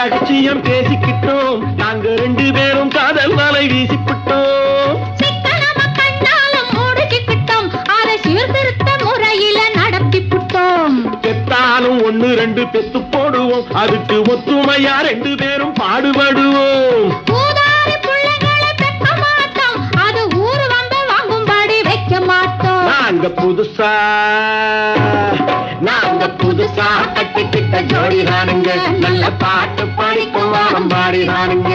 ரகசியம் பேசிக்கிட்டோம், நாங்க 2 பேரும் காதல் வலை வீசிக்கிட்டோம். சிக்கனமா கண்ணாலும் முடிச்சுக்கிட்டோம், அதை சீர்திருத்த முறையில நடத்திவிட்டோம். பெத்தாலும் 1 2 பெத்து போடுவோம், அதுக்கு ஒத்துமையா 2 பேரும் பாடுபடுவோம். ஊதாரி பிள்ளைகளை பெக்க மாட்டோம், அது ஊரு வம்ப வாங்கும்படி வைக்க மாட்டோம். நாங்க புதுசா கட்டிக்கிட்ட ஜோடி தானுங்க, நல்ல பாட்டு படிக்கும் வாரம் பாடி தானுங்க.